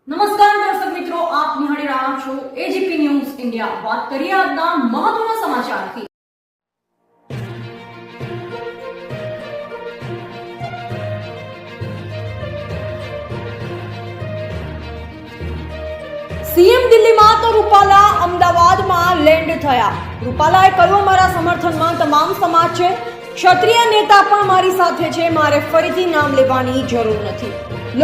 નમસ્કાર દર્શક મિત્રો, આપ નિહાળી રહ્યા છો એજીપી ન્યૂઝ ઇન્ડિયા। વાત કરીએ આજના મહત્વના સમાચારથી। સીએમ દિલ્હીમાં તો રૂપાલા અમદાવાદમાં લેન્ડ થયા। રૂપાલાએ કહ્યું, મારા સમર્થનમાં તમામ સમાજ છે, ક્ષત્રિય નેતા પણ મારી સાથે છે, મારે ફરીથી નામ લેવાની જરૂર નથી।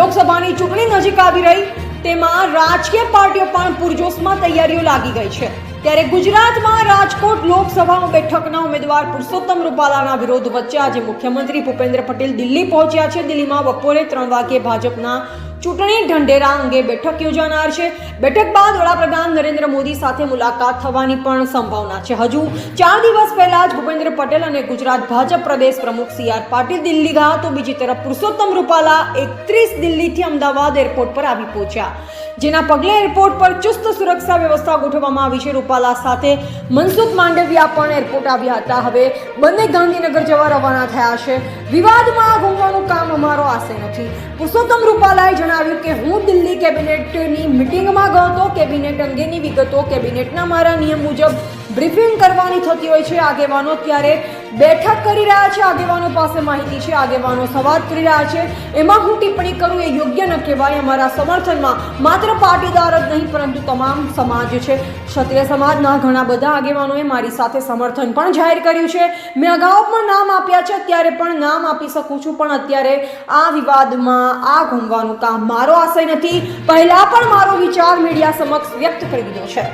લોકસભાની ચૂંટણી નજીક આવી રહી, તેમાં રાજકીય પાર્ટીઓ પણ પૂરજોશમાં તૈયારીઓ લાગી ગઈ છે। ત્યારે ગુજરાતમાં રાજકોટ લોકસભા બેઠકના ઉમેદવાર પુરુષોત્તમ રૂપાલાના વિરોધ વચ્ચે આજે મુખ્યમંત્રી ભૂપેન્દ્ર પટેલ દિલ્હી પહોંચ્યા છે। દિલ્હીમાં બપોરે 3 વાગે ભાજપના ચૂંટણી ઢંઢેરા અંગે બેઠક યોજાનાર છે। બેઠક બાદ વડાપ્રધાન નરેન્દ્ર મોદી સાથે મુલાકાત થવાની પણ સંભાવના છે। હજુ 4 દિવસ પહેલા જ ભૂપેન્દ્ર પટેલ અને ગુજરાત ભાજપ પ્રદેશ પ્રમુખ CR પાટીલ દિલ્હી ગયા, તો બીજી તરફ પુરુષોત્તમ રૂપાલા 31 દિલ્હીથી અમદાવાદ એરપોર્ટ પર આવી પહોંચ્યા, જેના પગલે એરપોર્ટ પર ચુસ્ત સુરક્ષા વ્યવસ્થા ગોઠવવામાં આવી છે। રૂપાલા સાથે મનસુખ માંડવિયા પણ એરપોર્ટ આવ્યા હતા। હવે બંને ગાંધીનગર જવા રવાના થયા છે। વિવાદમાં ઘૂમવાનું કામ અમારો આશે નથી। પુરુષોત્તમ રૂપાલાએ જણાવ્યું કે હું દિલ્હી કેબિનેટની મીટિંગમાં ગયો હતો, કેબિનેટ અંગેની વિગતો કેબિનેટના મારા નિયમ મુજબ બ્રીફિંગ કરવાની થતી હોય છે। આગેવાનો ત્યારે બેઠક કરી રહ્યા છે, આગેવાનો પાસે માહિતી છે, આગેવાનો સવાલ કરી રહ્યા છે, એમાં હું ટિપ્પણી કરું એ યોગ્ય ન કહેવાય। અમારા સમર્થનમાં માત્ર પાટીદાર જ નહીં પરંતુ તમામ સમાજ છે। ક્ષત્રિય સમાજના ઘણા બધા આગેવાનોએ મારી સાથે સમર્થન પણ જાહેર કર્યું છે। મેં અગાઉ પણ નામ આપ્યા છે, અત્યારે પણ નામ આપી શકું છું, પણ અત્યારે આ વિવાદમાં આ ઘૂમવાનું કામ મારો આશય નથી। પહેલા પણ મારો વિચાર મીડિયા સમક્ષ વ્યક્ત કરી દીધો છે।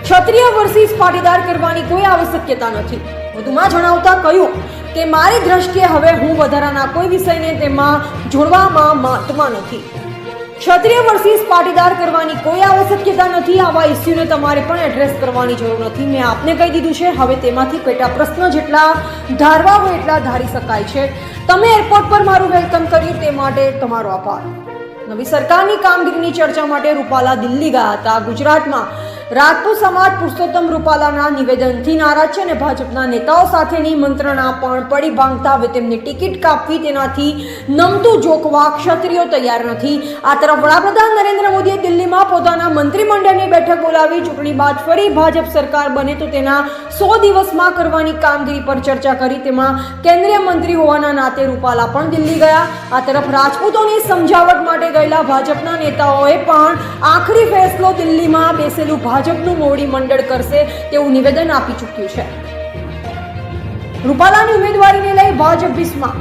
ક્ષત્રિય વર્સિસ પાટીદાર કરવાની કોઈ આવશ્યકતા નથી। વધુમાં જણાવતા કહ્યું કે મારી દ્રષ્ટિએ હવે હું વધારાના કોઈ વિષયને તેમાં જોડવામાં માંગતો નથી। ક્ષત્રિય વર્સિસ પાટીદાર કરવાની કોઈ આવશ્યકતા નથી। આવા ઇસ્યુને તમારે પણ એડ્રેસ કરવાની જરૂર નથી। મેં આપને કહી દીધું છે, હવે તેમાંથી પેટા પ્રશ્ન જેટલા ધારવા હોય એટલા ધારી શકાય છે। તમે એરપોર્ટ પર મારું વેલકમ કર્યું તે માટે તમારો આભાર। નવી સરકારની કામગીરીની ચર્ચા માટે રૂપાલા દિલ્હી ગયા હતા। ગુજરાતમાં રાજપૂત સમાજ પુરુષોત્તમ રૂપાલાના નિવેદનથી નારાજ છે અને ભાજપના નેતાઓ સાથેની મંત્રણા પણ પડી ભાંગતા હવે તેમને ટિકિટ કાપવી તેનાથી નમતું જોખવા ક્ષત્રિયો તૈયાર નથી। આ તરફ વડાપ્રધાન નરેન્દ્ર મોદીએ દિલ્હીમાં પોતાના મંત્રીમંડળની બેઠક બોલાવી। ચૂંટણી બાદ ફરી ભાજપ સરકાર બને તો તેના 100 દિવસમાં કરવાની કામગીરી પર ચર્ચા કરી। તેમાં કેન્દ્રીય મંત્રી હોવાના નાતે રૂપાલા પણ દિલ્હી ગયા। આ તરફ રાજપૂતોની સમજાવટ માટે ગયેલા ભાજપના નેતાઓએ પણ આખરી ફેસલો દિલ્હીમાં બેસેલું ભાજપનું મોવડી મંડળ કરશે તેવું નિવેદન આપી ચૂક્યું છે। રૂપાલાની ઉમેદવારીને લઈ ભાજપ ભીસમાં।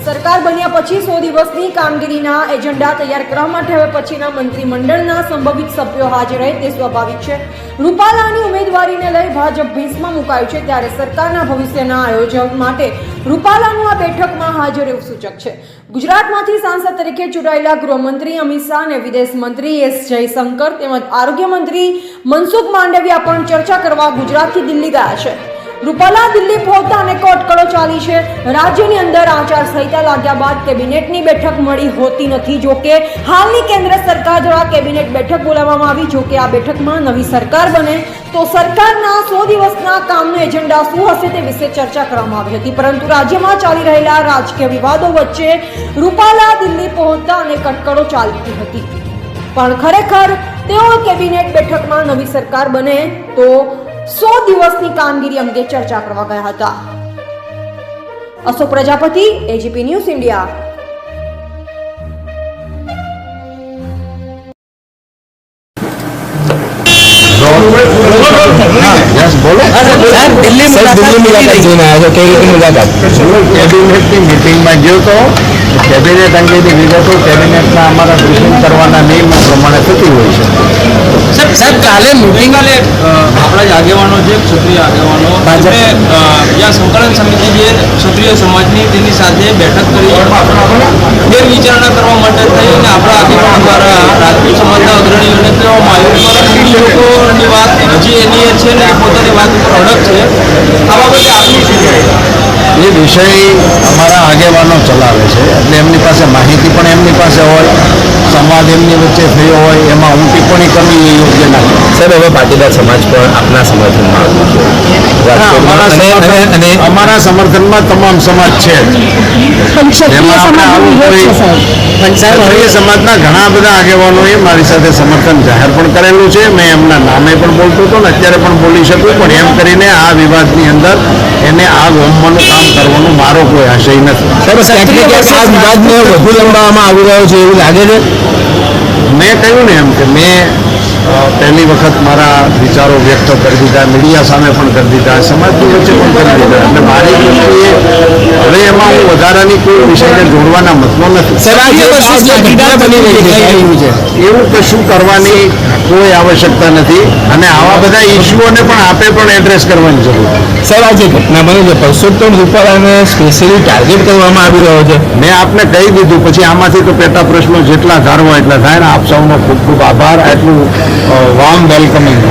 સરકાર બન્યા પછી 100 દિવસની કામગીરીના એજન્ડા તૈયાર કરવા માટે હવે પછીના મંત્રીમંડળના સંભવિત સભ્યો હાજર રહે તે સ્વાભાવિક છે। રૂપાલાની ઉમેદવારીને લઈ ભાજપ ભીસમાં મુકાયું છે, ત્યારે સરકારના ભવિષ્યના આયોજન માટે રૂપાલાનું આ બેઠકમાં હાજર એવું સૂચક છે। ગુજરાતમાંથી સાંસદ તરીકે ચૂંટાયેલા ગૃહમંત્રી અમિત શાહ અને વિદેશ મંત્રી S જયશંકર તેમજ આરોગ્ય મંત્રી મનસુખ માંડવિયા પણ ચર્ચા કરવા ગુજરાતથી દિલ્હી ગયા છે। રૂપાલા દિલ્હી પહોંચતા અનેક અટકળો ચાલી છે। રાજ્યની અંદર આચારસંહિતા લાગ્યા બાદ કેબિનેટની બેઠક મળી હોતી નથી। જોકે હાલની કેન્દ્ર સરકાર દ્વારા કેબિનેટ બેઠક બોલાવવામાં આવી। જોકે આ બેઠકમાં નવી સરકાર બને તો સરકારના 100 દિવસના કામનો એજન્ડા શું હશે તે વિશે ચર્ચા કરવામાં આવી હતી, પરંતુ રાજ્યમાં ચાલી રહેલા રાજકીય વિવાદો વચ્ચે રૂપાલા દિલ્હી પહોંચતા અનેક અટકળો ચાલતી હતી। પણ ખરેખર તેઓ કેબિનેટ બેઠકમાં નવી સરકાર બને તો 100 દિવસની કામગીરી અંગે ચર્ચા કરવા ગયા હતા। Ashok Prajapati, AGP news India. Delhi मुलाकात જોઈને આવ્યા છો, કેવી રીતે મુલાકાત? કેબિનેટની મીટિંગમાં ગયો તો કેબિનેટ અંગેની વિગતો કેબિનેટના અમારા બ્રીફિંગ કરવાના નિયમો પ્રમાણે થતી હોય છે। સાહેબ કાલે મીટિંગ આપણા જ આગેવાનો છે, ક્ષત્રિય આગેવાનો જ્યાં સંકલન સમિતિ જે ક્ષત્રિય સમાજની તેની સાથે બેઠક કરી ફેરવિચારણા કરવા માટે થઈ અને આપણા આગેવાનો દ્વારા રાજપૂત સમાજના અગ્રણીઓને કહેવામાં આવ્યું, પરંતુ લોકોની વાત હજી એની છે ને પોતાની વાત ઉપર અડગ છે। આ બાબતે આપનું શું કહેવું? એ વિષય અમારા આગેવાનો ચલાવે છે, એટલે એમની પાસે માહિતી પણ એમની પાસે હોય, સંવાદ એમની વચ્ચે થયો હોય એમાં હું ટિપ્પણી કરવી એ યોગ્ય નથી. સાહેબ હવે પાટીદાર સમાજ પણ આપના સમર્થનમાં આવ્યું છે. અમારા સમર્થનમાં તમામ સમાજ છે જ. એમાં આપણે આવું કોઈ ક્ષત્રિય સમાજના ઘણા બધા આગેવાનોએ મારી સાથે સમર્થન જાહેર પણ કરેલું છે. મેં એમના નામે પણ બોલતો હતો ને અત્યારે પણ બોલી શકું, પણ એમ કરીને આ વિવાદની અંદર એને આગ હોમવાનું કામ કરવાનો મારો કોઈ આશય નથી. સાહેબ ક્યાંક ને ક્યાંક આ વિવાદને વધુ લંબાવવામાં આવી રહ્યો છે એવું લાગે છે. મેં કહ્યું ને એમ કે મેં પહેલી વખત મારા વિચારો વ્યક્ત કરી દીધા, મીડિયા સામે પણ કરી દીધા, સમાજની વચ્ચે પણ કરી દીધા. એટલે મારી દ્રષ્ટિએ હવે એમાં હું વધારાની કોઈ વિષયને જોડવાના મતનો નથી. એવું કશું કરવાની કોઈ આવશ્યકતા નથી અને આવા બધા ઇસ્યુઓને પણ આપે પણ એડ્રેસ કરવાની જરૂર છે. સાહેબ આ જે ઘટના બની છે પરસોત્તમ રૂપાલાને સ્પેશિયલી ટાર્ગેટ કરવામાં આવી રહ્યો છે. મેં આપને કહી દીધું, પછી આમાંથી તો પેટા પ્રશ્નો જેટલા ધારવા એટલા થાય ને. આપ સૌનો ખૂબ ખૂબ આભાર આટલું વાર્મ વેલકમિંગ